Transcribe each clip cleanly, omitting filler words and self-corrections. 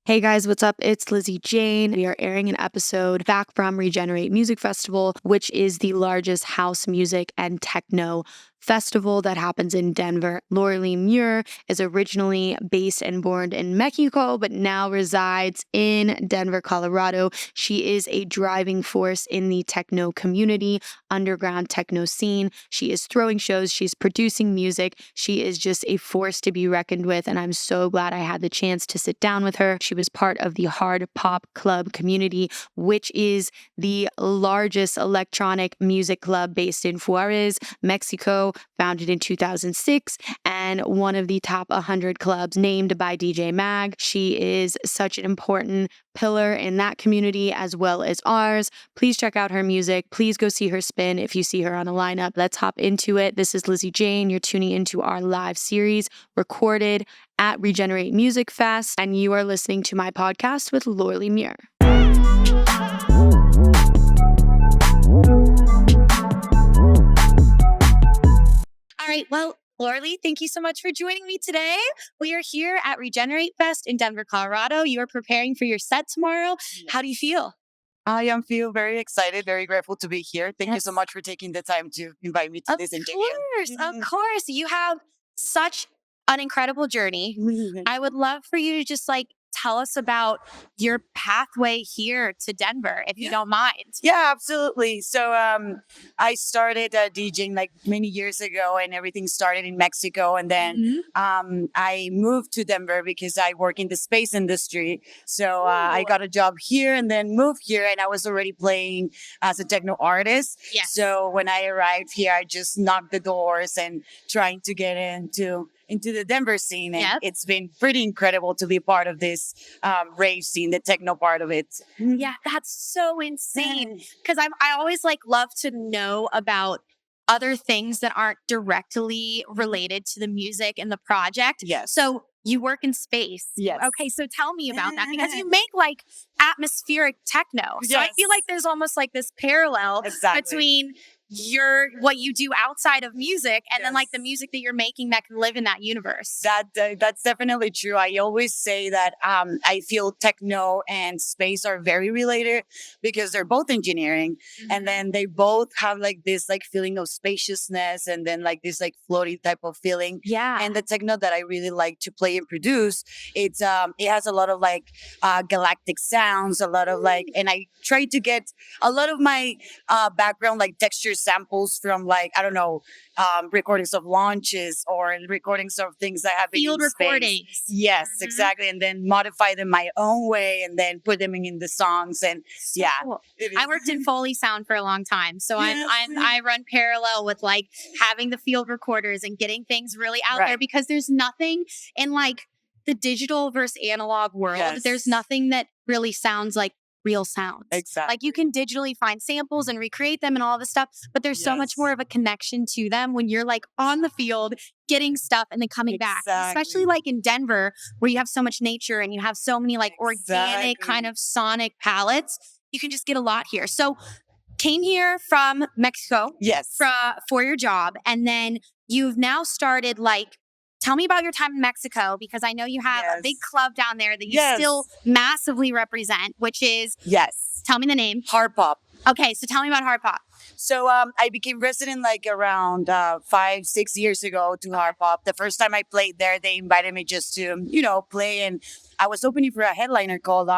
Hey guys, what's up? It's Lizzie Jane. We are airing an episode back from Regenerate Music Festival, which is the largest house music and techno festival that happens in Denver. Laurelie Muir is originally based and born in Mexico, but now resides in Denver, Colorado. She is a driving force in the techno community, underground techno scene. She is throwing shows, she's producing music. She is just a force to be reckoned with, and I'm so glad I had the chance to sit down with her. She was part of the Hardpop Club community, which is the largest electronic music club based in Juarez, Mexico, founded in 2006, and one of the top 100 clubs named by DJ Mag. She is such an important pillar in that community as well as ours. Please check out her music. Please go see her spin if you see her on a lineup. Let's hop into it. This is Lizzie Jane. You're tuning into our live series recorded at Regenerate Music Fest, and you are listening to my podcast with Laurelie Muir. All right, well, Laurelie, thank you so much for joining me today. We are here at Regenerate Fest in Denver, Colorado. You are preparing for your set tomorrow. How do you feel? I feel very excited, very grateful to be here. Thank you so much for taking the time to invite me to this interview. Of course. You have such an incredible journey. I would love for you to just tell us about your pathway here to Denver, if you don't mind. Yeah, absolutely. So I started DJing many years ago, and everything started in Mexico. And then I moved to Denver because I work in the space industry. So I got a job here and then moved here, and I was already playing as a techno artist. Yes. So when I arrived here, I just knocked the doors and trying to get into the Denver scene. And it's been pretty incredible to be part of this rave scene, the techno part of it. Yeah, that's so insane. Because I always love to know about other things that aren't directly related to the music and the project. Yes. So you work in space. Yes. Okay, so tell me about that, because you make atmospheric techno. So I feel like there's almost this parallel between what you do outside of music and then the music that you're making that can live in that universe. That's definitely true. I always say that I feel techno and space are very related because they're both engineering, and then they both have this feeling of spaciousness, and then this floaty type of feeling. Yeah. And the techno that I really like to play and produce, it has a lot of galactic sounds, a lot of and I try to get a lot of my background texture samples from I don't know, recordings of launches or recordings of things that have been field in space. recordings. Yes, exactly. And then modify them my own way and then put them in the songs. And Cool. I worked in Foley sound for a long time. So I run parallel with having the field recorders and getting things really out there, because there's nothing in the digital versus analog world. There's nothing that really sounds like real sounds. Exactly. You can digitally find samples and recreate them and all this stuff, but there's so much more of a connection to them when you're on the field getting stuff and then coming back. Especially in Denver, where you have so much nature and you have so many organic kind of sonic palettes. You can just get a lot here. So came here from Mexico. Yes. For your job, and then you've now started tell me about your time in Mexico, because I know you have a big club down there that you still massively represent, which is... Yes. Tell me the name. Hardpop. Okay, so tell me about Hardpop. So I became resident around 5-6 years ago to Hardpop. The first time I played there, they invited me just to, play. And I was opening for a headliner called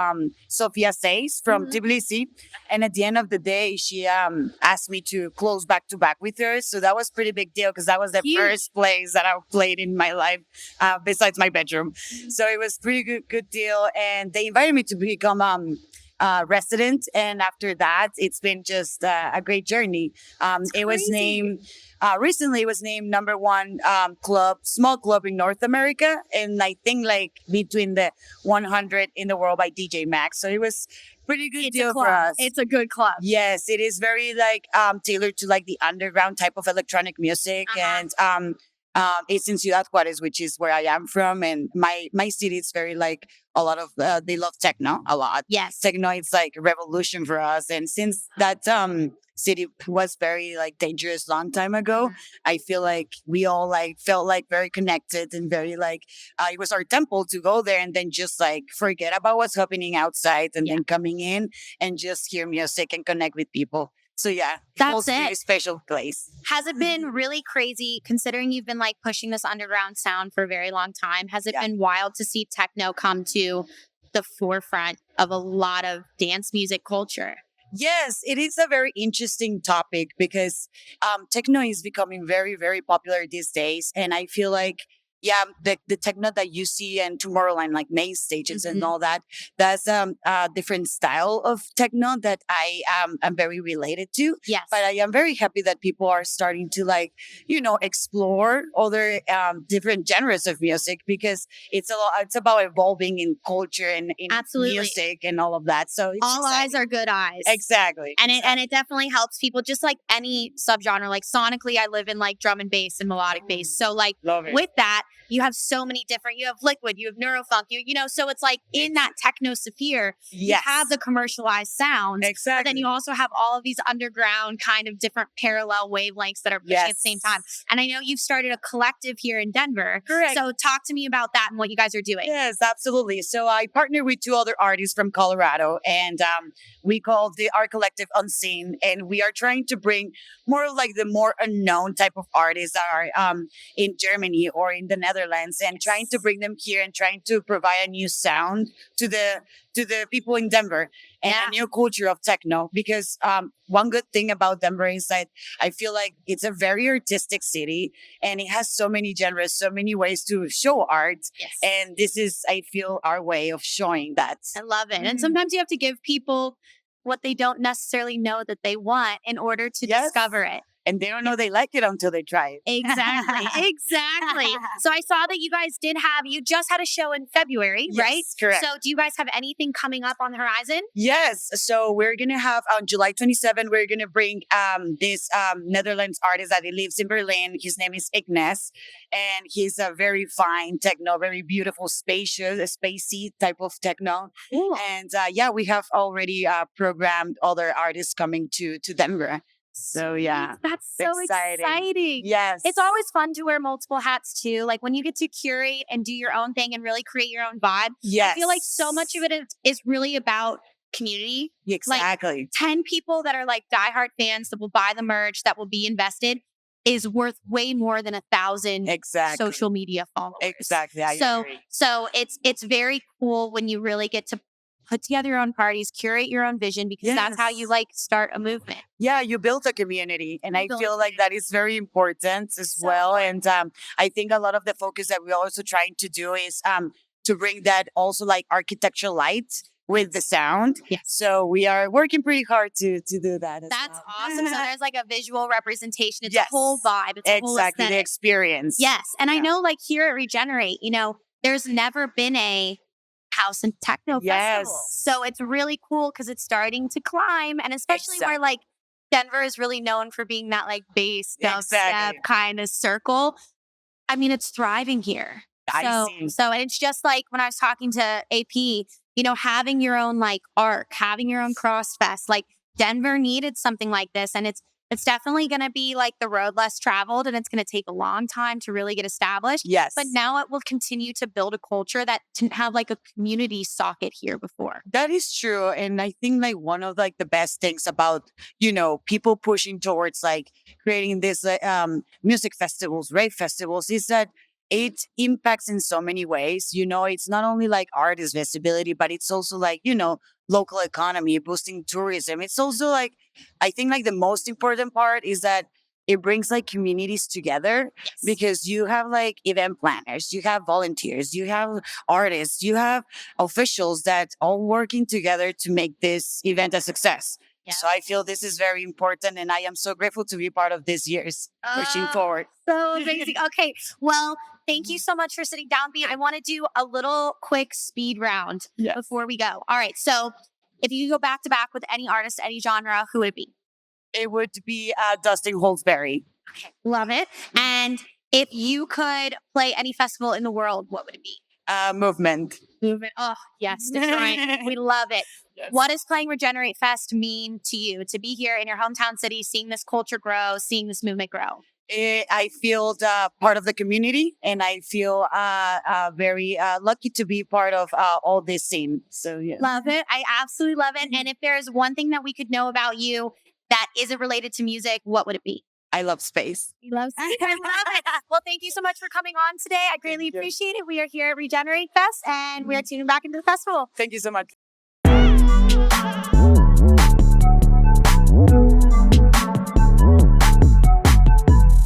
Sofia Says from Tbilisi. And at the end of the day, she asked me to close back to back with her. So that was a pretty big deal, because that was the first place that I played in my life besides my bedroom. So it was pretty good deal. And they invited me to become resident, and after that it's been just a great journey. It was named recently, it was named number one small club in North America, and I think between the 100 in the world by DJ Max. So it was pretty good deal for us. It's a good club. Yes, it is very tailored to the underground type of electronic music. And It's in Ciudad Juarez, which is where I am from, and my city is very like a lot of they love techno a lot. Yes. Techno it's like a revolution for us, and since that city was very like dangerous long time ago, I feel like we all like felt like very connected and very like it was our temple to go there and then just like forget about what's happening outside and then coming in and just hear music and connect with people. So yeah, That's a very it. special place. Has it been really crazy considering you've been like pushing this underground sound for a very long time? Has it been wild to see techno come to the forefront of a lot of dance music culture? Yes, it is a very interesting topic because techno is becoming very, very popular these days. And I feel like, yeah, the techno that you see in Tomorrowland, like main stages and all that, that's a different style of techno that am very related to. Yes. But I am very happy that people are starting to like, explore other different genres of music because it's about evolving in culture and in Absolutely. music and all of that. So it's All eyes are good eyes. Exactly. And it definitely helps people, just like any subgenre. Like sonically, I live in like drum and bass and melodic bass. So like with that, you have so many different, you have liquid, you have neurofunk, so it's like in that techno sphere, you have the commercialized sounds. Exactly. But then you also have all of these underground kind of different parallel wavelengths that are pushing at the same time. And I know you've started a collective here in Denver. Correct. So talk to me about that and what you guys are doing. Yes, absolutely. So I partner with two other artists from Colorado, and we call our collective Unseen, and we are trying to bring more of like the more unknown type of artists that are in Germany or in the Netherlands, and trying to bring them here and trying to provide a new sound to the people in Denver and a new culture of techno. Because one good thing about Denver is that I feel like it's a very artistic city and it has so many genres, so many ways to show art. Yes. And this is, I feel, our way of showing that. I love it. And sometimes you have to give people what they don't necessarily know that they want in order to discover it. And they don't know they like it until they try it. Exactly. Exactly. So I saw that you guys you just had a show in February, right? Correct. So do you guys have anything coming up on the horizon? Yes. So we're going to have on July 27, we're going to bring this Netherlands artist that he lives in Berlin. His name is Ignes. And he's a very fine techno, very beautiful, spacious, spacey type of techno. Ooh. And we have already programmed other artists coming to Denver. So yeah, that's so exciting. Yes, it's always fun to wear multiple hats too. Like when you get to curate and do your own thing and really create your own vibe. Yes, I feel like so much of it is really about community. Exactly. Like 10 people that are like diehard fans that will buy the merch, that will be invested, is worth way more than 1,000 social media followers. Exactly. So it's very cool when you really get to put together your own parties, curate your own vision, because that's how you like start a movement. Yeah, you build a community. And I feel like that is very important as well. And I think a lot of the focus that we're also trying to do is to bring that also like architectural light with the sound. Yes. So we are working pretty hard to do that. That's awesome. So there's like a visual representation. It's a whole vibe. It's a whole exactly aesthetic. The experience. Yes. And I know like here at Regenerate, there's never been a house and techno festival. So it's really cool because it's starting to climb. And especially where like Denver is really known for being that like bass dubstep kind of circle. I mean, it's thriving here. So and it's just like when I was talking to AP, having your own like arc, having your own crossfest, like Denver needed something like this. And it's definitely going to be like the road less traveled, and it's going to take a long time to really get established. Yes. But now it will continue to build a culture that didn't have like a community socket here before. That is true. And I think like one of like the best things about, people pushing towards like creating this music festivals, rave festivals is that it impacts in so many ways. It's not only like artist visibility, but it's also like, local economy, boosting tourism. It's also like, I think like the most important part is that it brings like communities together because you have like event planners, you have volunteers, you have artists, you have officials that all working together to make this event a success. Yeah. So I feel this is very important, and I am so grateful to be part of this year's pushing forward. So amazing. Okay. Well, thank you so much for sitting down with me. I want to do a little quick speed round before we go. All right. So if you could go back to back with any artist, any genre, who would it be? It would be Dustin Holsberry. Okay. Love it. And If you could play any festival in the world, what would it be? Movement. Movement. Oh, yes, Detroit. We love it. Yes. What does playing Regenerate Fest mean to you to be here in your hometown city, seeing this culture grow, seeing this movement grow? I feel part of the community, and I feel very lucky to be part of all this scene. So yeah, Love it. I absolutely love it. And if there's one thing that we could know about you that isn't related to music, what would it be? I love space. You love I love it. Well, thank you so much for coming on today. I greatly Thank you. appreciate it. We are here at Regenerate Fest and we are tuning back into the festival. Thank you so much.